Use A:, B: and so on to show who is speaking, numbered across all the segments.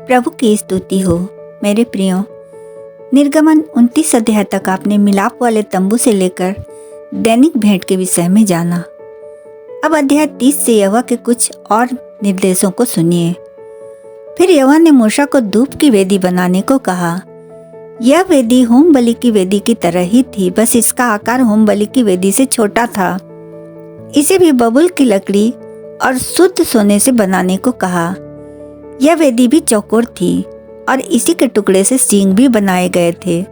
A: प्रभु की स्तुति हो। मेरे प्रियो, निर्गमन 29 अध्याय तक आपने मिलाप वाले तंबू से लेकर दैनिक भेंट के विषय में जाना। अब अध्याय 30 से यहोवा के कुछ और निर्देशों को सुनिए। फिर यहोवा ने मूसा को धूप की वेदी बनाने को कहा। यह वेदी होम बलि की वेदी की तरह ही थी, बस इसका आकार होम बलि की वेदी से छोटा था। इसे भी बबूल की लकड़ी और शुद्ध सोने से बनाने को कहा। यह वेदी भी चौकोर थी और इसी के टुकड़े से सींग भी बनाए गए थे।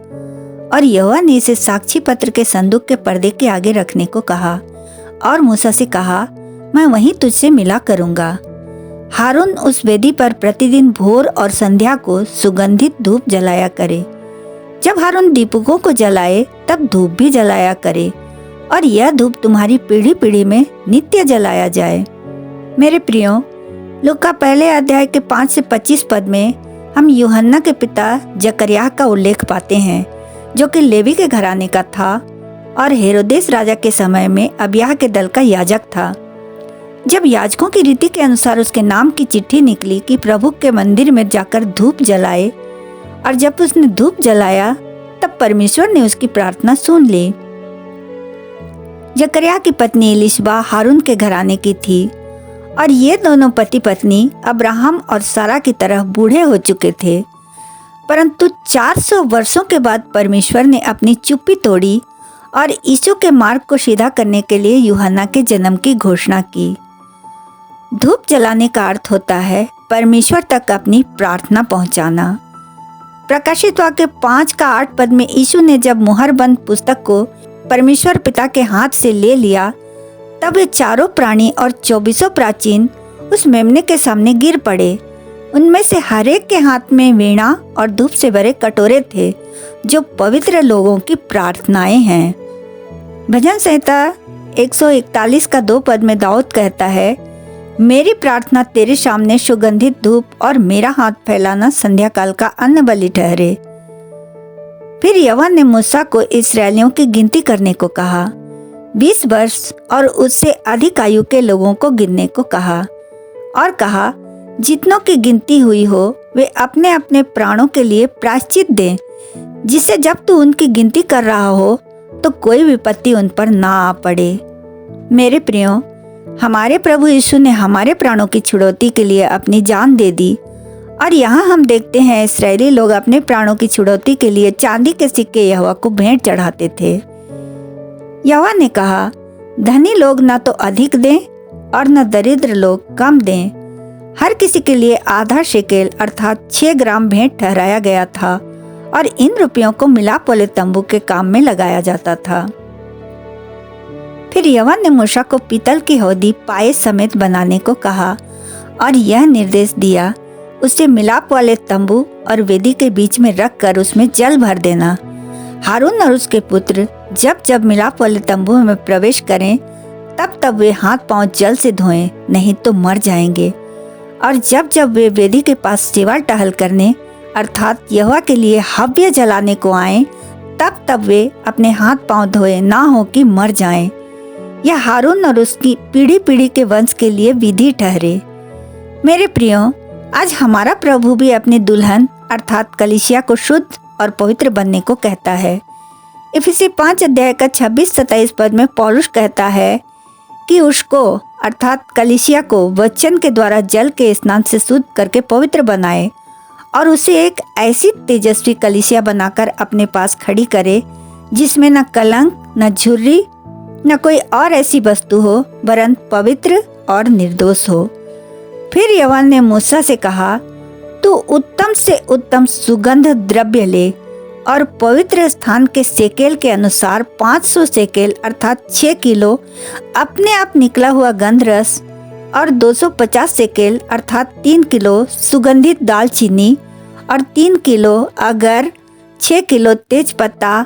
A: और यहोवा ने इसे साक्षी पत्र के संदूक के पर्दे के आगे रखने को कहा और मूसा से कहा, मैं वहीं तुझसे मिला करूंगा। हारून उस वेदी पर प्रतिदिन भोर और संध्या को सुगंधित धूप जलाया करे। जब हारून दीपकों को जलाए तब धूप भी जलाया करे, और यह धूप तुम्हारी पीढ़ी पीढ़ी में नित्य जलाया जाए। मेरे प्रियो, लूका पहले अध्याय के 5 से 25 पद में हम यूहन्ना के पिता जकरयाह का उल्लेख पाते हैं, जो कि लेवी के घराने का था और हेरोदेस राजा के समय में अबिय्याह के दल का याजक था। जब याजकों की रीति के अनुसार उसके नाम की चिट्ठी निकली कि प्रभु के मंदिर में जाकर धूप जलाए, और जब उसने धूप जलाया तब परमेश्वर ने उसकी प्रार्थना सुन ली। जकरयाह की पत्नी एलिशबा हारून के घराने की थी, और ये दोनों पति पत्नी अब्राहम और सारा की तरह बूढ़े हो चुके थे। परंतु 400 वर्षों के बाद परमेश्वर ने अपनी चुप्पी तोड़ी और यीशु के मार्ग को सीधा करने के लिए यूहन्ना के जन्म की घोषणा की। धूप जलाने का अर्थ होता है परमेश्वर तक अपनी प्रार्थना पहुंचाना। प्रकाशित वाक्य 5 का 8 पद में यीशु ने जब मुहरबंद पुस्तक को परमेश्वर पिता के हाथ से ले लिया, तब वे चारों प्राणी और 24 प्राचीन उस मेमने के सामने गिर पड़े। उनमें से हर एक के हाथ में वीणा और धूप से भरे कटोरे थे, जो पवित्र लोगों की प्रार्थनाएं हैं। भजन संहिता 141 का 2 पद में दाऊद कहता है, मेरी प्रार्थना तेरे सामने सुगंधित धूप और मेरा हाथ फैलाना संध्या काल का अन्न बलि ठहरे। फिर यहोवा ने मूसा को इस्राएलियों की गिनती करने को कहा। 20 वर्ष और उससे अधिक आयु के लोगों को गिनने को कहा, और कहा, जितनों की गिनती हुई हो वे अपने अपने प्राणों के लिए प्रायश्चित दें, जिससे जब तू उनकी गिनती कर रहा हो तो कोई विपत्ति उन पर ना आ पड़े। मेरे प्रियो, हमारे प्रभु यीशु ने हमारे प्राणों की छुड़ौती के लिए अपनी जान दे दी, और यहाँ हम देखते हैं इस्राएली लोग अपने प्राणों की छुड़ौती के लिए चांदी के सिक्के यहोवा को भेंट चढ़ाते थे। यहोवा ने कहा, धनी लोग न तो अधिक दें और न दरिद्र लोग कम दें। हर किसी के लिए आधा शेकेल अर्थात 6 ग्राम भेंट ठहराया गया था, और इन रुपयों को मिलाप वाले तंबू के काम में लगाया जाता था। फिर यहोवा ने मूसा को पीतल की हौदी पाए समेत बनाने को कहा, और यह निर्देश दिया, उसे मिलाप वाले तंबू और वेदी के बीच में रखकर उसमें जल भर देना। हारून और उसके पुत्र जब जब मिलाप वाले तंबू में प्रवेश करें तब तब वे हाथ पांव जल से धोएं, नहीं तो मर जाएंगे। और जब जब वे वेदी के पास सेवा टहल करने अर्थात यहोवा के लिए हव्य जलाने को आएं, तब तब वे अपने हाथ पांव धोए, ना हो कि मर जाएं। यह हारून और उसकी पीढ़ी पीढ़ी के वंश के लिए विधि ठहरे। मेरे प्रियो, आज हमारा प्रभु भी अपनी दुल्हन अर्थात कलीसिया को शुद्ध और पवित्र बनने को कहता है। इफिसी 5 अध्याय का 26-27 पद में पौलुस कहता है कि उसको अर्थात कलीसिया को वचन के द्वारा जल के स्नान से शुद्ध करके पवित्र बनाए, और उसे एक ऐसी तेजस्वी कलीसिया बनाकर अपने पास खड़ी करे, जिसमें न कलंक, न झुर्री, न कोई और ऐसी वस्तु हो, वरन पवित्र और निर्दोष हो। फिर यहोवा ने मूसा से कहा, तू उत्तम से उत्तम सुगंध द्रव्य ले और पवित्र स्थान के सेकेल के अनुसार 500 सेकेल अर्थात 6 किलो अपने आप निकला हुआ गंधरस, और 250 सेकेल अर्थात 3 किलो सुगंधित दालचीनी, और 3 किलो अगर, 6 किलो तेज पत्ता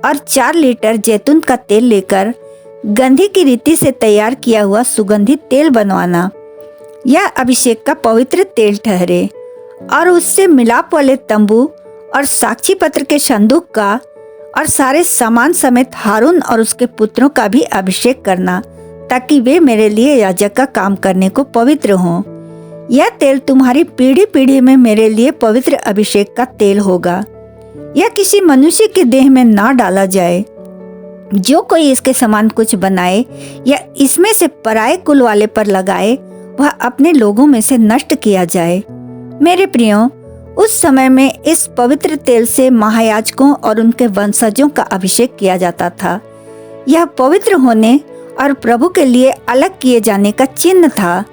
A: और 4 लीटर जैतून का तेल लेकर गंधी की रीति से तैयार किया हुआ सुगंधित तेल बनवाना। यह अभिषेक का पवित्र तेल ठहरे, और उससे मिलाप वाले तंबू और साक्षी पत्र के संदूक का और सारे सामान समेत हारून और उसके पुत्रों का भी अभिषेक करना, ताकि वे मेरे लिए याजक का काम करने को पवित्र हों। यह तेल तुम्हारी पीढ़ी पीढ़ी में मेरे लिए पवित्र अभिषेक का तेल होगा। यह किसी मनुष्य के देह में ना डाला जाए। जो कोई इसके समान कुछ बनाए या इसमें से पराये कुल वाले पर लगाए, वह अपने लोगों में से नष्ट किया जाए। मेरे प्रियो, उस समय में इस पवित्र तेल से महायाजकों और उनके वंशजों का अभिषेक किया जाता था। यह पवित्र होने और प्रभु के लिए अलग किए जाने का चिन्ह था।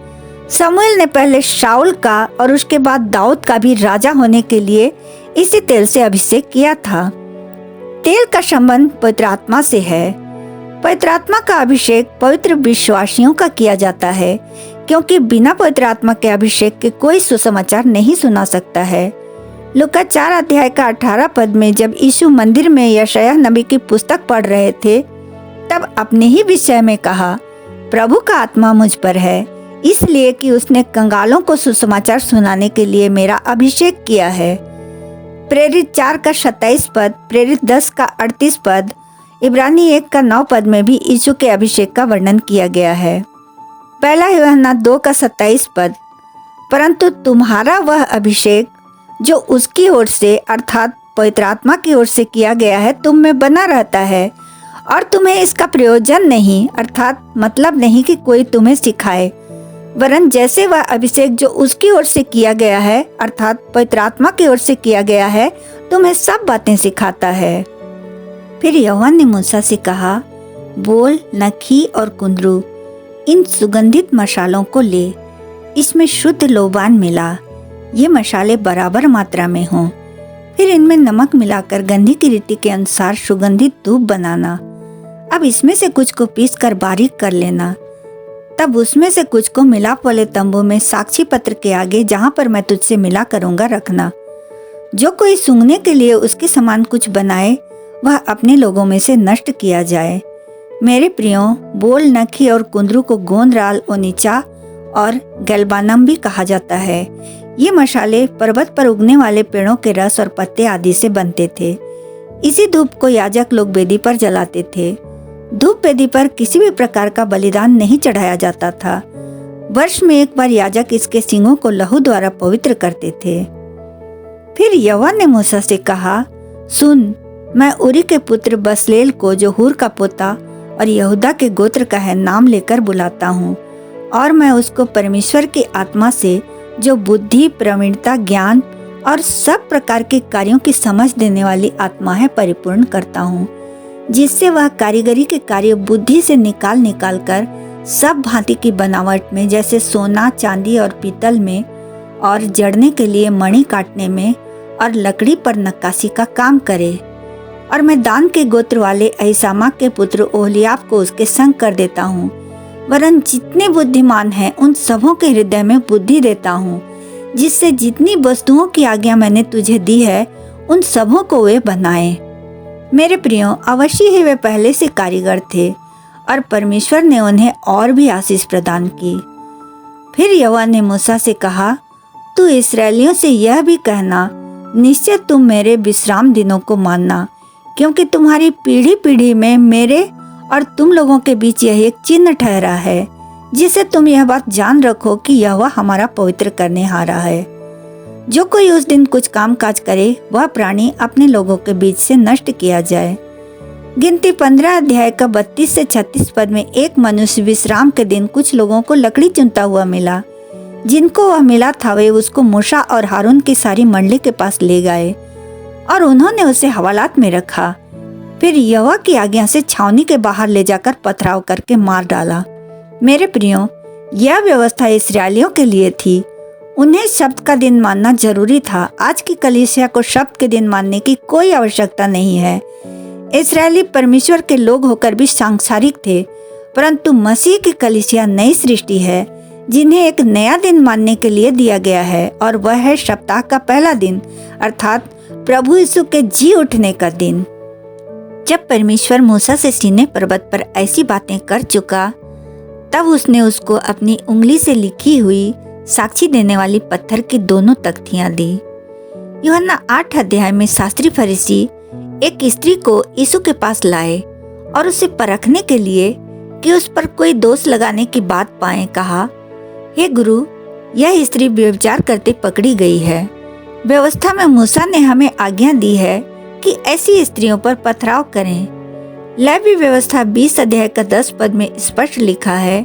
A: शमूएल ने पहले शाऊल का और उसके बाद दाऊद का भी राजा होने के लिए इसी तेल से अभिषेक किया था। तेल का संबंध पवित्र आत्मा से है। पवित्र आत्मा का अभिषेक पवित्र विश्वासियों का किया जाता है, क्योंकि बिना पवित्र आत्मा के अभिषेक के कोई सुसमाचार नहीं सुना सकता है। लूका 4 अध्याय का 18 पद में जब यीशु मंदिर में यशायाह नबी की पुस्तक पढ़ रहे थे, तब अपने ही विषय में कहा, प्रभु का आत्मा मुझ पर है, इसलिए कि उसने कंगालों को सुसमाचार सुनाने के लिए मेरा अभिषेक किया है। प्रेरित 4 का 27 पद, प्रेरित 10 का 38 पद, इब्रानी 1 का 9 पद में भी यीशु के अभिषेक का वर्णन किया गया है। पहला यूहन्ना 2 का 27 पद, परंतु तुम्हारा वह अभिषेक जो उसकी ओर से अर्थात पवित्र आत्मा की ओर से किया गया है तुम में बना रहता है, और तुम्हें इसका प्रयोजन नहीं अर्थात मतलब नहीं कि कोई तुम्हें सिखाए, वरन जैसे वह अभिषेक जो उसकी ओर से किया गया है अर्थात पवित्र आत्मा की ओर से किया गया है तुम्हें सब बातें सिखाता है। फिर यहोवा ने मूसा से कहा, बोल, नखी और कुंदरू, इन सुगंधित मशालों को ले, इसमें शुद्ध लोबान मिला, ये मशाले बराबर मात्रा में हों। फिर इनमें नमक मिलाकर गंधी की रीति के अनुसार सुगंधित धूप बनाना। अब इसमें से कुछ को पीस कर बारीक कर लेना। तब उसमें से कुछ को मिलाप वाले तंबू में साक्षी पत्र के आगे, जहाँ पर मैं तुझसे मिला करूँगा, रखना। जो कोई सूंघने के लिए उसके समान कुछ बनाए, वह अपने लोगों में से नष्ट किया जाए। मेरे प्रियो, बोल, नखी और कुंदरू को गोंदराल, ओनिचा और गलबानम भी कहा जाता है। ये मशाले पर्वत पर उगने वाले पेड़ों के रस और पत्ते आदि से बनते थे। इसी धूप को याजक लोग वेदी पर जलाते थे। धूप वेदी पर किसी भी प्रकार का बलिदान नहीं चढ़ाया जाता था। वर्ष में एक बार याजक इसके सींगों को लहू द्वारा पवित्र करते थे। फिर यहोवा ने मूसा से कहा, सुन, मैं उरी के पुत्र बसलेल को, जो हूर का पोता और यहूदा के गोत्र का है, नाम लेकर बुलाता हूँ, और मैं उसको परमेश्वर की आत्मा से, जो बुद्धि, प्रवीणता, ज्ञान और सब प्रकार के कार्यों की समझ देने वाली आत्मा है, परिपूर्ण करता हूँ, जिससे वह कारीगरी के कार्य बुद्धि से निकाल कर सब भांति की बनावट में, जैसे सोना, चांदी और पीतल में, और जड़ने के लिए मणि काटने में, और लकड़ी पर नक्काशी का काम करे। और मैं दान के गोत्र वाले अहीसामा के पुत्र ओहलियाब को उसके संग कर देता हूँ, वरन जितने बुद्धिमान हैं उन सबों के हृदय में बुद्धि देता हूँ, जिससे जितनी वस्तुओं की आज्ञा मैंने तुझे दी है उन सबों को वे बनाए। मेरे प्रियो, अवश्य ही वे पहले से कारीगर थे, और परमेश्वर ने उन्हें और भी आशीष प्रदान की। फिर यहोवा ने मूसा से कहा, तू इस्राएलियों से यह भी कहना, निश्चय तुम मेरे विश्राम दिनों को मानना, क्योंकि तुम्हारी पीढ़ी पीढ़ी में मेरे और तुम लोगों के बीच यह एक चिन्ह ठहरा है, जिससे तुम यह बात जान रखो कि यहोवा हमारा पवित्र करने हारा है। जो कोई उस दिन कुछ काम काज करे, वह प्राणी अपने लोगों के बीच से नष्ट किया जाए। गिनती 15 अध्याय का 32 से 36 पद में एक मनुष्य विश्राम के दिन कुछ लोगों को लकड़ी चुनता हुआ मिला। जिनको वह मिला था वे उसको मूसा और हारून की सारी मंडली के पास ले गए, और उन्होंने उसे हवालात में रखा। फिर यहोवा की आज्ञा से छावनी के बाहर ले जाकर पथराव करके मार डाला। मेरे प्रियो, यह व्यवस्था इस्राएलियों के लिए थी। उन्हें शब्द का दिन मानना जरूरी था। आज की कलीसिया को शब्द के दिन मानने की कोई आवश्यकता नहीं है। इस्राएली परमेश्वर के लोग होकर भी सांसारिक थे, परंतु मसीह की कलीसिया नई सृष्टि है, जिन्हें एक नया दिन मानने के लिए दिया गया है, और वह है सप्ताह का पहला दिन, अर्थात प्रभु यीशु के जी उठने का दिन। जब परमेश्वर मूसा से सीनै पर्वत पर ऐसी बातें कर चुका, तब उसने उसको अपनी उंगली से लिखी हुई साक्षी देने वाली पत्थर की दोनों तख्तियां दी। यूहन्ना 8 अध्याय में शास्त्री फरीसी एक स्त्री को यीशु के पास लाए और उसे परखने के लिए कि उस पर कोई दोष लगाने की बात पाए, कहा, हे गुरु, यह स्त्री व्यभिचार करते पकड़ी गई है। व्यवस्था में मूसा ने हमें आज्ञा दी है कि ऐसी स्त्रियों पर पथराव करें। लेवी व्यवस्था 20 अध्याय का 10 पद में स्पष्ट लिखा है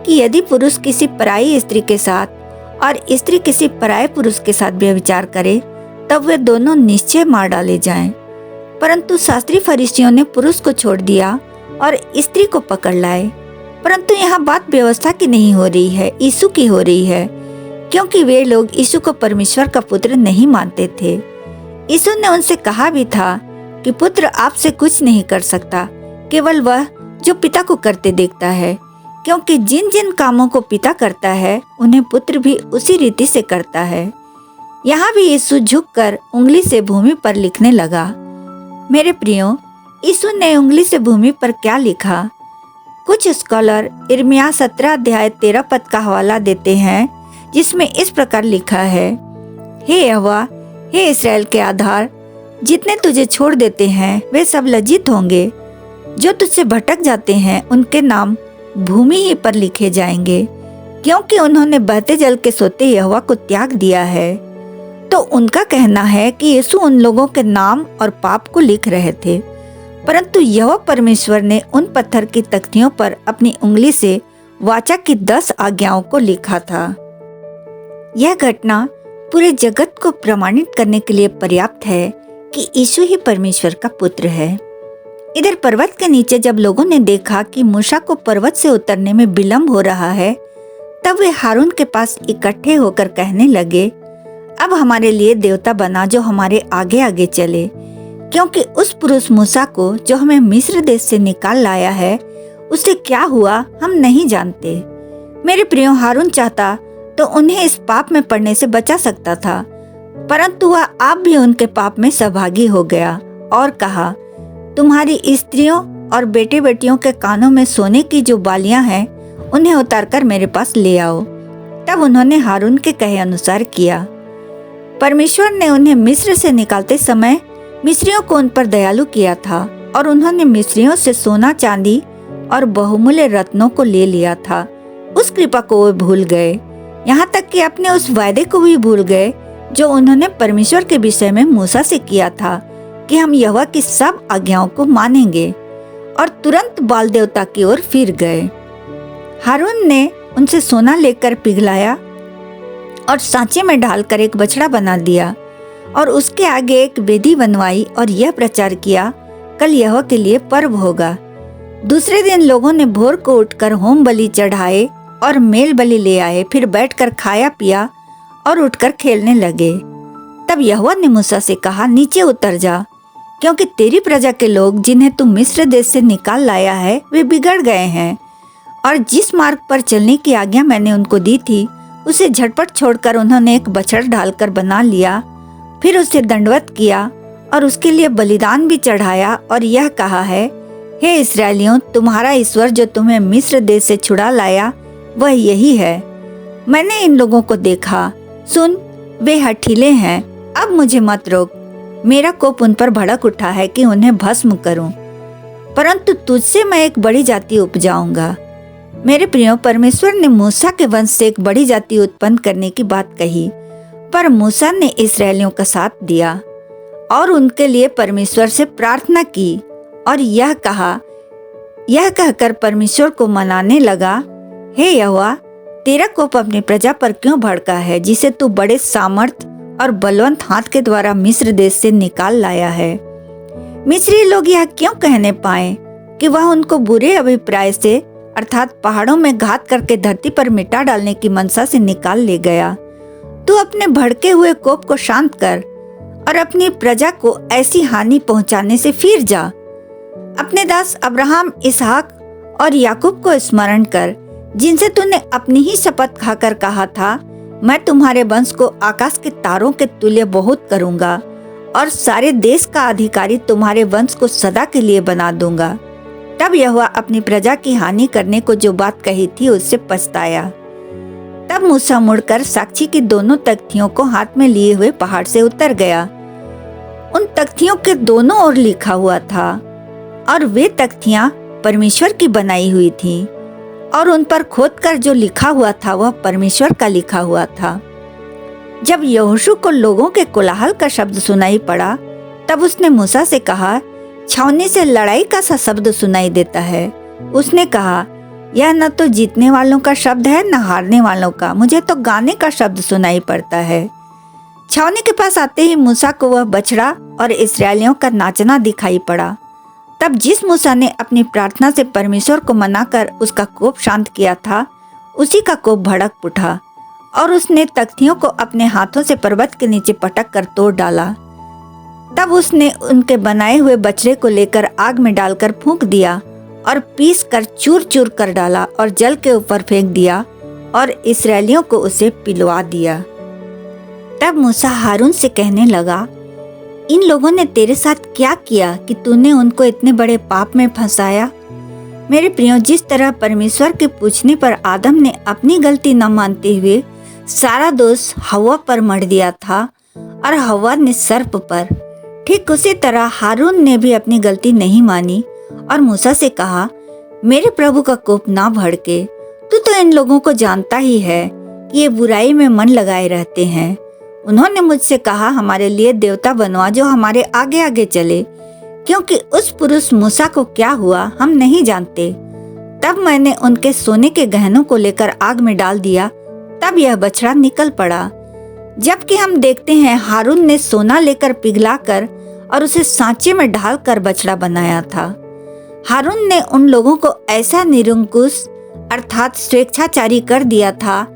A: कि यदि पुरुष किसी पराई स्त्री के साथ और स्त्री किसी पराये पुरुष के साथ व्यभिचार करे तब वे दोनों निश्चय मार डाले जाएं। परंतु शास्त्री फरीसियों ने पुरुष को छोड़ दिया और स्त्री को पकड़ लाए। परंतु यहाँ बात व्यवस्था की नहीं हो रही है, यीशु की हो रही है, क्योंकि वे लोग यीशु को परमेश्वर का पुत्र नहीं मानते थे। यीशु ने उनसे कहा भी था कि पुत्र आपसे कुछ नहीं कर सकता, केवल वह जो पिता को करते देखता है, क्योंकि जिन जिन कामों को पिता करता है उन्हें पुत्र भी उसी रीति से करता है। यहाँ भी यीशु झुककर उंगली से भूमि पर लिखने लगा। मेरे प्रियो, यीशु ने उंगली से भूमि पर क्या लिखा? कुछ स्कॉलर यिर्मयाह 17 अध्याय 13 पद का हवाला देते हैं, जिसमें इस प्रकार लिखा है, हे यहोवा, हे इस्राएल के आधार, जितने तुझे छोड़ देते हैं वे सब लज्जित होंगे। जो तुझसे भटक जाते हैं उनके नाम भूमि ही पर लिखे जाएंगे, क्योंकि उन्होंने बहते जल के सोते यहोवा को त्याग दिया है। तो उनका कहना है कि यीशु उन लोगों के नाम और पाप को लिख रहे थे, परंतु यहोवा परमेश्वर ने उन पत्थर की तख्तियों पर अपनी उंगली से वाचा की 10 आज्ञाओं को लिखा था। यह घटना पूरे जगत को प्रमाणित करने के लिए पर्याप्त है कि यीशु ही परमेश्वर का पुत्र है। इधर पर्वत के नीचे जब लोगों ने देखा कि मूसा को पर्वत से उतरने में विलंब हो रहा है, तब वे हारून के पास इकट्ठे होकर कहने लगे, अब हमारे लिए देवता बना जो हमारे आगे आगे चले, क्योंकि उस पुरुष मूसा को जो हमें मिस्र देश से निकाल लाया है, उससे क्या हुआ हम नहीं जानते। मेरे प्रियो, हारून चाहता तो उन्हें इस पाप में पड़ने से बचा सकता था, परंतु वह आप भी उनके पाप में सहभागी हो गया और कहा, तुम्हारी स्त्रियों और बेटे बेटियों के कानों में सोने की जो बालियां हैं उन्हें उतारकर मेरे पास ले आओ। तब उन्होंने हारून के कहे अनुसार किया। परमेश्वर ने उन्हें मिस्र से निकालते समय मिस्रियों को उन पर दयालु किया था और उन्होंने मिस्रियों से सोना चांदी और बहुमूल्य रत्नों को ले लिया था। उस कृपा को वे भूल गए, यहाँ तक कि अपने उस वायदे को भी भूल गए जो उन्होंने परमेश्वर के विषय में मूसा से किया था कि हम यहोवा की सब आज्ञाओं को मानेंगे, और तुरंत बाल देवता की ओर फिर गए। हारून ने उनसे सोना लेकर पिघलाया और सांचे में डालकर एक बछड़ा बना दिया और उसके आगे एक वेदी बनवाई और यह प्रचार किया, कल यहोवा के लिए पर्व होगा। दूसरे दिन लोगों ने भोर को उठकर होम बलि चढ़ाए और मेल बलि ले आए, फिर बैठकर खाया पिया और उठकर खेलने लगे। तब यहोवा ने मूसा से कहा, नीचे उतर जा, क्योंकि तेरी प्रजा के लोग जिन्हें तू मिस्र देश से निकाल लाया है वे बिगड़ गए हैं, और जिस मार्ग पर चलने की आज्ञा मैंने उनको दी थी उसे झटपट छोड़कर उन्होंने एक बछड़ा डालकर बना लिया। फिर उसे दंडवत किया और उसके लिए बलिदान भी चढ़ाया और यह कहा है, हे इस्राएलियों, तुम्हारा ईश्वर जो तुम्हें मिस्र देश से छुड़ा लाया वह यही है। मैंने इन लोगों को देखा, सुन, वे हठीले हैं, अब मुझे मत रोक। मेरा कोप उन पर भड़क उठा है कि उन्हें भस्म करूं, परंतु तुझसे मैं एक बड़ी जाति उपजाऊंगा। मेरे प्रियो, परमेश्वर ने मूसा के वंश से एक बड़ी जाति उत्पन्न करने की बात कही, पर मूसा ने इस्राएलियों का साथ दिया और उनके लिए परमेश्वर से प्रार्थना की और यह कहकर परमेश्वर को मनाने लगा, हे यहोवा, तेरा कोप अपनी प्रजा पर क्यों भड़का है, जिसे तू बड़े सामर्थ और बलवंत हाथ के द्वारा मिस्र देश से निकाल लाया है। मिस्री लोग यह क्यों कहने पाए कि वह उनको बुरे अभिप्राय से अर्थात पहाड़ों में घात करके धरती पर मिटा डालने की मनसा से निकाल ले गया। तू अपने भड़के हुए कोप को शांत कर और अपनी प्रजा को ऐसी हानि पहुंचाने से फिर जा। अपने दास अब्राहम, इसहाक और याकूब को स्मरण कर, जिनसे तूने अपनी ही शपथ खाकर कहा था, मैं तुम्हारे वंश को आकाश के तारों के तुल्य बहुत करूंगा और सारे देश का अधिकारी तुम्हारे वंश को सदा के लिए बना दूंगा। तब यहोवा अपनी प्रजा की हानि करने को जो बात कही थी उससे पछताया। तब मूसा मुड़कर साक्षी की दोनों तख्तियों को हाथ में लिए हुए पहाड़ से उतर गया। उन तख्तियों के दोनों ओर लिखा हुआ था और वे तख्तियां परमेश्वर की बनाई हुई थीं और उन पर खोदकर जो लिखा हुआ था वह परमेश्वर का लिखा हुआ था। जब यहोशू को लोगों के कोलाहल का शब्द सुनाई पड़ा, तब उसने मूसा से कहा, छावनी से लड़ाई का सा शब्द सुनाई देता है। उसने कहा, यह न तो जीतने वालों का शब्द है न हारने वालों का, मुझे तो गाने का शब्द सुनाई पड़ता है। छावनी के पास आते ही मूसा को वह बछड़ा और इस्राएलियों का नाचना दिखाई पड़ा। तब जिस मूसा ने अपनी प्रार्थना से परमेश्वर को मनाकर उसका कोप शांत किया था, उसी का कोप भड़क उठा और उसने तख्तियों को अपने हाथों से पर्वत के नीचे पटक कर तोड़ डाला। तब उसने उनके बनाए हुए बछड़े को लेकर आग में डालकर फूंक दिया और पीस कर चूर चूर कर डाला और जल के ऊपर फेंक दिया और इस्राएलियों को उसे पिलवा दिया। तब मूसा हारून से कहने लगा, इन लोगों ने तेरे साथ क्या किया कि तूने उनको इतने बड़े पाप में फंसाया? मेरे प्रियो, जिस तरह परमेश्वर के पूछने पर आदम ने अपनी गलती न मानते हुए सारा दोष हव्वा पर मढ़ दिया था और हव्वा ने सर्प पर, ठीक उसी तरह हारून ने भी अपनी गलती नहीं मानी और मूसा से कहा, मेरे प्रभु का कोप ना भड़के, तू तो इन लोगों को जानता ही है कि ये बुराई में मन लगाए रहते हैं। उन्होंने मुझसे कहा, हमारे लिए देवता बनवा जो हमारे आगे आगे चले, क्योंकि उस पुरुष मूसा को क्या हुआ हम नहीं जानते। तब मैंने उनके सोने के गहनों को लेकर आग में डाल दिया, तब यह बछड़ा निकल पड़ा। जबकि हम देखते हैं हारून ने सोना लेकर पिघलाकर और उसे सांचे में ढालकर बछड़ा बनाया था। हारून ने उन लोगों को ऐसा निरंकुश अर्थात स्वेच्छाचारी कर दिया था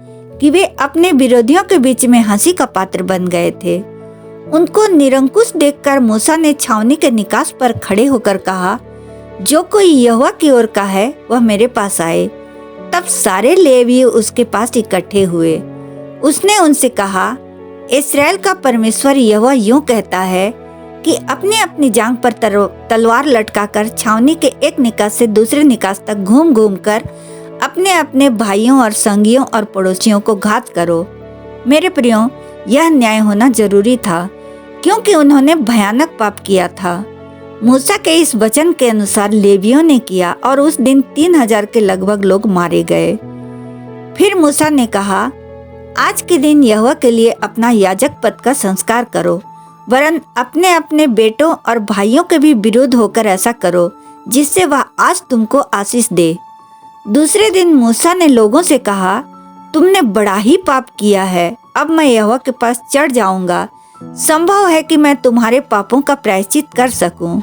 A: कि वे अपने विरोधियों के बीच में हंसी का पात्र बन गए थे। उनको निरंकुश देखकर मूसा ने छावनी के निकास पर खड़े होकर कहा, जो कोई यहोवा की ओर का है वह मेरे पास आए। तब सारे लेवीय उसके पास इकट्ठे हुए। उसने उनसे कहा, इस्राएल का परमेश्वर यहोवा यूं कहता है कि अपनी अपनी जांघ पर तलवार लटकाकर छावनी के एक निकास से दूसरे निकास तक घूम घूम कर अपने अपने भाइयों और संगियों और पड़ोसियों को घात करो। मेरे प्रियो, यह न्याय होना जरूरी था, क्योंकि उन्होंने भयानक पाप किया था। मूसा के इस वचन के अनुसार लेवियों ने किया और उस दिन 3000 के लगभग लोग मारे गए। फिर मूसा ने कहा, आज के दिन यहोवा के लिए अपना याजक पद का संस्कार करो, वरन अपने अपने बेटों और भाइयों के भी विरुद्ध होकर ऐसा करो, जिससे वह आज तुमको आशीष दे। दूसरे दिन मूसा ने लोगों से कहा, तुमने बड़ा ही पाप किया है। अब मैं यहोवा के पास चढ़ जाऊंगा, संभव है कि मैं तुम्हारे पापों का प्रायश्चित कर सकूं।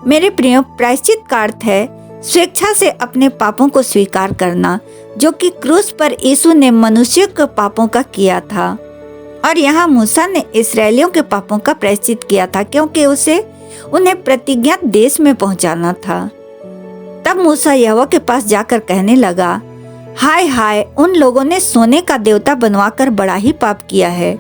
A: मेरे प्रियो, प्रायश्चित का अर्थ है स्वेच्छा से अपने पापों को स्वीकार करना, जो कि क्रूस पर यीशु ने मनुष्य के पापों का किया था। और यहाँ मूसा ने इस्राएलियों के पापों का प्रायश्चित किया था, क्योंकि उसे उन्हें प्रतिज्ञात देश में पहुंचाना था। तब मूसा यहोवा के पास जाकर कहने लगा, हाय हाय, उन लोगों ने सोने का देवता बनवाकर बड़ा ही पाप किया है,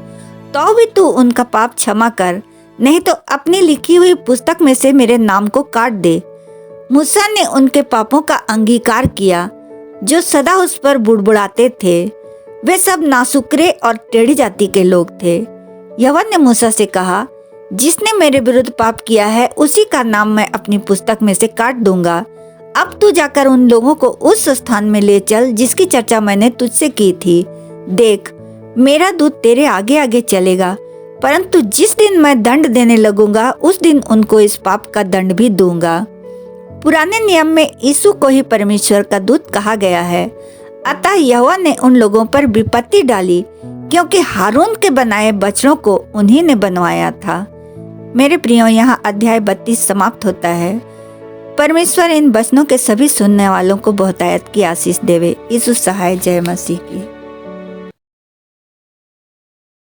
A: तो भी तू उनका पाप क्षमा कर, नहीं तो अपनी लिखी हुई पुस्तक में से मेरे नाम को काट दे। मूसा ने उनके पापों का अंगीकार किया जो सदा उस पर बुड़बुड़ाते थे। वे सब नासुकरे और टेढ़ी जाति के लोग थे। यहोवा ने मूसा से कहा, जिसने मेरे विरुद्ध पाप किया है उसी का नाम मैं अपनी पुस्तक में से काट दूंगा। अब तू जाकर उन लोगों को उस स्थान में ले चल जिसकी चर्चा मैंने तुझसे की थी। देख, मेरा दूत तेरे आगे आगे चलेगा, परंतु जिस दिन मैं दंड देने लगूंगा उस दिन उनको इस पाप का दंड भी दूंगा। पुराने नियम में यीशु को ही परमेश्वर का दूत कहा गया है। अतः यहोवा ने उन लोगों पर विपत्ति डाली, क्योंकि हारून के बनाए बछड़ों को उन्हीं ने बनवाया था। मेरे प्रियो, यहाँ अध्याय 32 समाप्त होता है। परमेश्वर इन वचनों के सभी सुनने वालों को बहुतायत की आशीष देवे। यीशु सहाय। जय मसीह की।